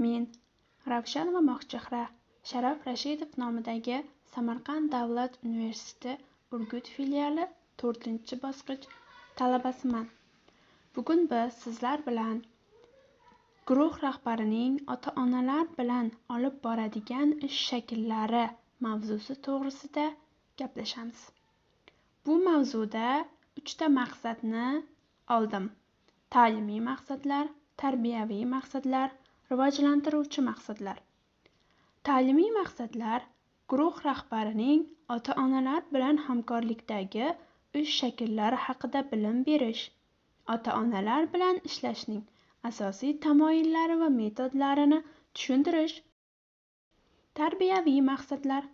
Men Ravshan va Moqchehra Sharaf Rashidov nomidagi Samarqand davlat universiteti Urgut filiali 4-bosqich talabasiman. Bugun biz sizlar bilan guruh rahbarining ota-onalar bilan olib boradigan ish shakllari mavzusi to'g'risida gaplashamiz. Bu mavzuda 3 maqsadni oldim. Ta'limiy maqsadlar, tarbiyaviy maqsadlar, rivojlantiruvchi maqsadlar. Ta'limiy maqsadlar guruh rahbarining ota-onalar bilan hamkorlikdagi ish shakllari haqida bilim berish, ota-onalar bilan ishlashning asosiy tamoyillari va metodlarini tushuntirish. Tarbiyaviy maqsadlar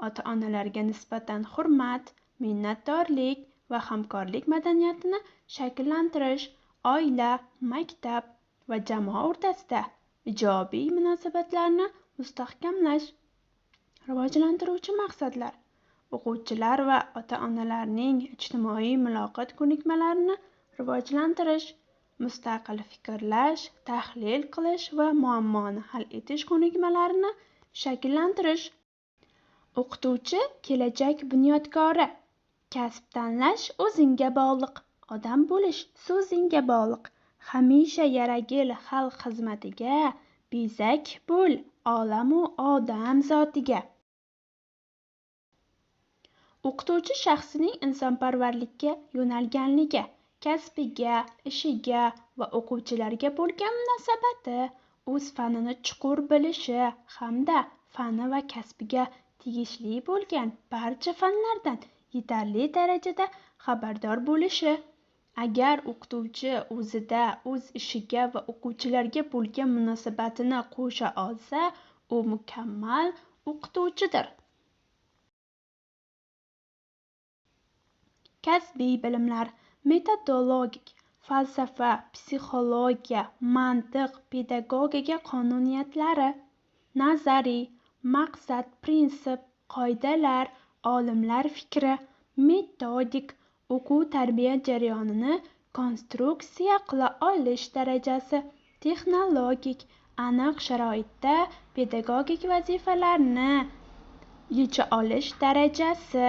ota-onalarga nisbatan hurmat, minnatdorlik va hamkorlik madaniyatini shakllantirish, oila, maktab va jamoa o'rtasida ijobiy munosabatlarni mustahkamlash. Rivojlantiruvchi maqsadlar o'quvchilar va ota-onalarning ijtimoiy muloqot ko'nikmalarini rivojlantirish, mustaqil fikrlash, tahlil qilish va muammoni hal etish ko'nikmalarini shakllantirish. O'qituvchi kelajak bunyodkori. Kasb tanlash o'zingga bog'liq, odam bo'lish so'zingga bog'liq. Hamisha yaragil xalq xizmatiga, bezak bo'l olamu odam zotiga. O'qituvchi shaxsining insonparvarlikka yo'nalganligi, kasbiga, ishiga va o'quvchilarga bo'lgan munosabati, o'z fanini chuqur bilishi hamda fani va kasbiga tegishli bo'lgan barcha fanlardan yetarli darajada xabardor bo'lishi. Agar o'qituvchi o'zida o'z ishiga va o'quvchilarga bo'lgan munosabatini qo'sha olsa, u mukammal o'qituvchidir. Kasbiy bilimlar, metodologik, falsafa, psixologiya, mantiq, pedagogika qonuniyatlari, nazariy, maqsad, prinsip, qoidalar, olimlar fikri, metodik, o'quv-tarbiya jarayonini konstruksiya qila olish darajasi, texnologik, aniq sharoitda pedagogik vazifalarni yecha olish darajasi,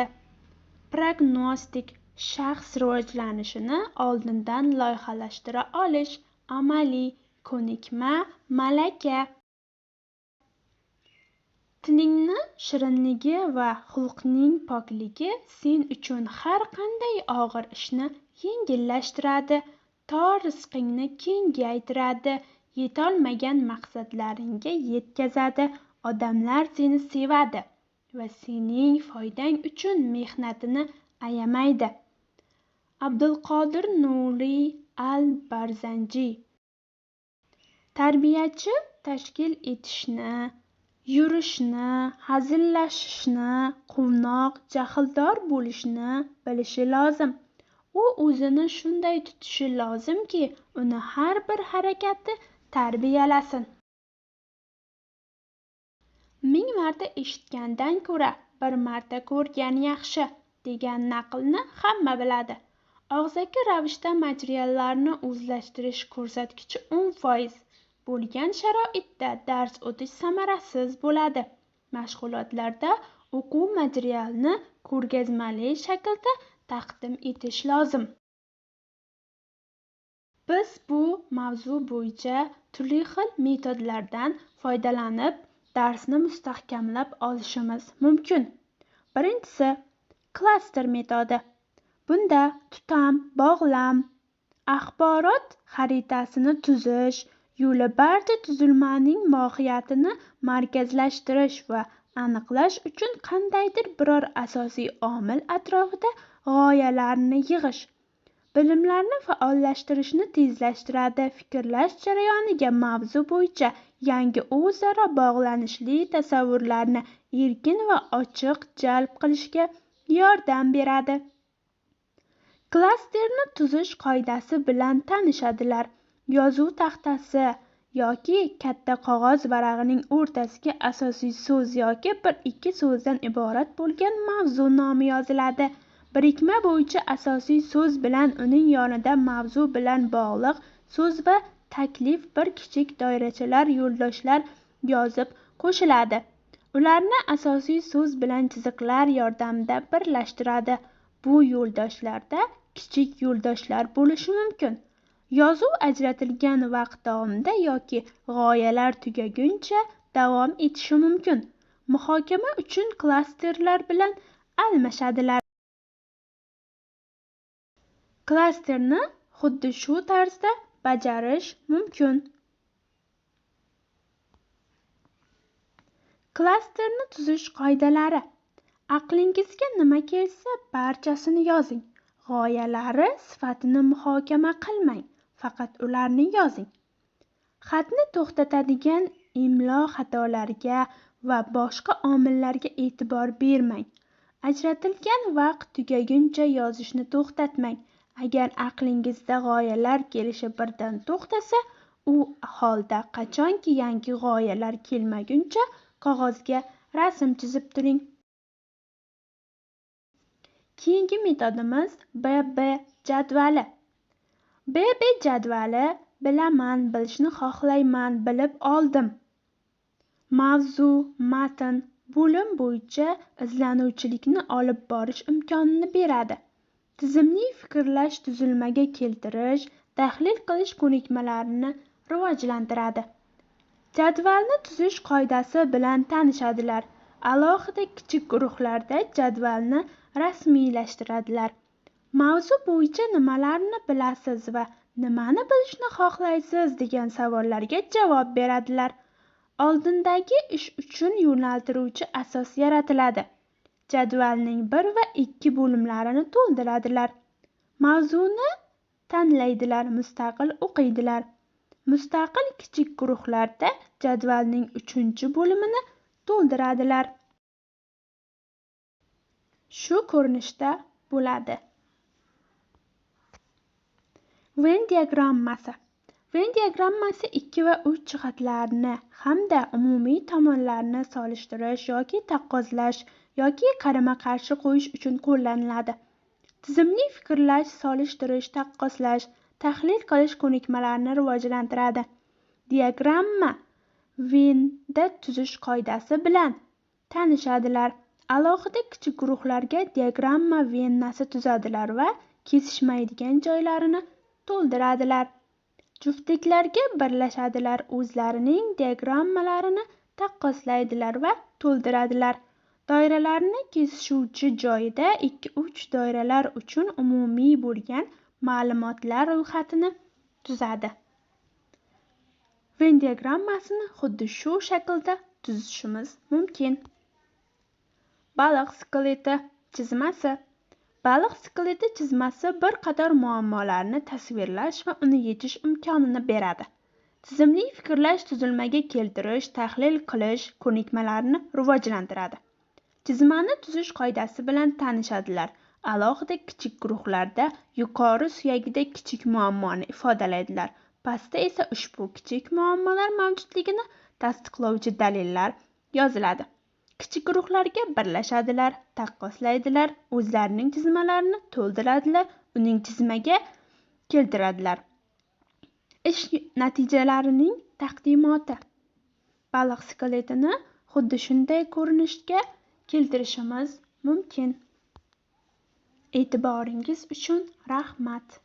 prognostik, shaxs rivojlanishini oldindan loyihalashtira olish, amaliy, ko'nikma, malaka. Tilingni shirinligi va xulqning pokligi sen uchun har qanday og'ir ishni yengillashtiradi, tor rizqingni kengaytiradi, yetolmagan maqsadlaringga yetkazadi, odamlar seni sevadi va sening foydang uchun mehnatini ayamaydi. Abdulqodir Nuriy al-Barzanji. Tarbiyachi tashkil etishni, yurishni, hazillashishni, quvnoq, jahldor bo'lishni bilishi lozim. U o'zini shunday tutishi lozimki, uni har bir harakati tarbiyalasin. 1000 marta eshitgandan ko'ra 1 marta ko'rgan yaxshi degan naqlni hamma biladi. Og'zaki ravishda materiallarni o'zlashtirish ko'rsatkichi 10% bo'lgan sharoitda dars o'tish samarasiz bo'ladi. Mashg'ulotlarda o'quv materialini ko'rgazmali shaklda taqdim etish lozim. Biz bu mavzu bo'yicha turli xil metodlardan foydalanib darsni mustahkamlab olishimiz mumkin. Birinchisi, klaster metodi. Bunda tutam, bog'lam, axborot xaritasini tuzish, yo'li barcha tuzilmaning mohiyatini markazlashtirish va aniqlash uchun qandaydir biror asosiy omil atrofida g'oyalarni yig'ish, bilimlarni faollashtirishni tezlashtiradi, fikrlash jarayoniga mavzu bo'yicha yangi o'zaro bog'lanishli tasavvurlarni erkin va ochiq jalb qilishga yordam beradi. Klasterni tuzish qoidasi bilan tanishadilar. Yozuv taxtasi yoki katta qog'oz varag'ining o'rtasiga asosiy so'z yoki 1-2 so'zdan iborat bo'lgan mavzu nomi yoziladi. Birikma bo'yicha asosiy so'z bilan uning yonida mavzu bilan bog'liq so'z va taklif bir kichik doirachalar yo'ldoshlar yozib qo'shiladi. Ularni asosiy so'z bilan chiziqlar yordamida birlashtiradi. Bu yo'ldoshlarda kichik yo'ldoshlar bo'lishi mumkin. Yozuv ajratilgan vaqt davomida yoki g'oyalar tugaguncha davom etishi mumkin. Muhokama uchun klasterlar bilan almashadilar. Klasterni xuddi shu tarzda bajarish mumkin. Klasterni tuzish qoidalari. Aqlingizga nima kelsa, barchasini yozing. G'oyalari sifatini muhokama qilmang, faqat ularni yozing. Xatni to'xtatadigan imlo xatolariga va boshqa omillarga e'tibor bermang. Ajratilgan vaqt tugaguncha yozishni to'xtatmang. Agar aqlingizda g'oyalar kelishi birdan to'xtasa, u holda qachonki yangi g'oyalar kelmaguncha qog'ozga rasm chizib turing. Keyingi metodimiz BB jadvali. BB jadvali bilaman, bilishni xohlayman, bilib oldim. Mavzu, matn, bo'lim bo'yicha izlanuvchilikni olib borish imkonini beradi. Tizimli fikrlash, tuzilmaga keltirish, tahlil qilish ko'nikmalarini rivojlantiradi. Jadvalni tuzish qoidasi bilan tanishadilar. Alohida kichik guruhlarda jadvalni rasmiylashtiradilar. Mavzu bo'yicha nimalarni bilasiz va nimani bilishni xohlaysiz degan savollarga javob beradilar. Oldindagi ish uchun yo'naltiruvchi asos yaratiladi. Jadvalning 1 va 2 bo'limlarini to'ldiradilar. Mavzuni tanlaydilar, mustaqil o'qiydilar. Mustaqil kichik guruhlarda jadvalning 3-bo'limini to'ldiradilar. Shu ko'rinishda bo'ladi. Venn diagrammasi. Venn diagrammasi 2 va 3 jihatlarni hamda umumiy tomonlarni solishtirish yoki taqqoslash yoki qarama-qarshi qo'yish uchun qo'llaniladi. Tizimli fikrlash, solishtirish, taqqoslash, tahlil qilish ko'nikmalarini rivojlantiradi. Diagramma Venn-da tuzish qoidasi bilan tanishadilar. Alohida kichik guruhlarga diagramma Venn-nasi tuzadilar va kesishmaydigan joylarini to'ldiradilar. Juftliklarga birlashadilar, o'zlarining diagrammalarini taqqoslaydilar va to'ldiradilar. Doiralarni kesishuvchi joyida 2-3 doiralar uchun umumiy bo'lgan ma'lumotlar ro'yxatini tuzadi. Venn diagrammasini xuddi shu shaklda tuzishimiz mumkin. Baliq skeleti chizmasi. Baliq skeleti chizmasi bir qator muammolarni tasvirlash va uni yechish imkonini beradi. Tizimli fikrlash, tuzilmaga keltirish, tahlil qilish ko'nikmalarini rivojlantiradi. Chizmani tuzish qoidasi bilan tanishadilar. Alohida kichik guruhlarda yuqori suyagida kichik muammoni ifodalaydilar. Pastda esa ushbu kichik muammolar mavjudligini tasdiqlovchi dalillar yoziladi. Kichik guruhlarga birlashadilar, taqqoslaydilar, o'zlarining chizmalarini to'ldiradilar, uning chizmaga keltiradilar. Ish natijalarining taqdimoti. Baliq skeletini xuddi shunday ko'rinishga keltirishimiz mumkin. E'tiboringiz uchun rahmat.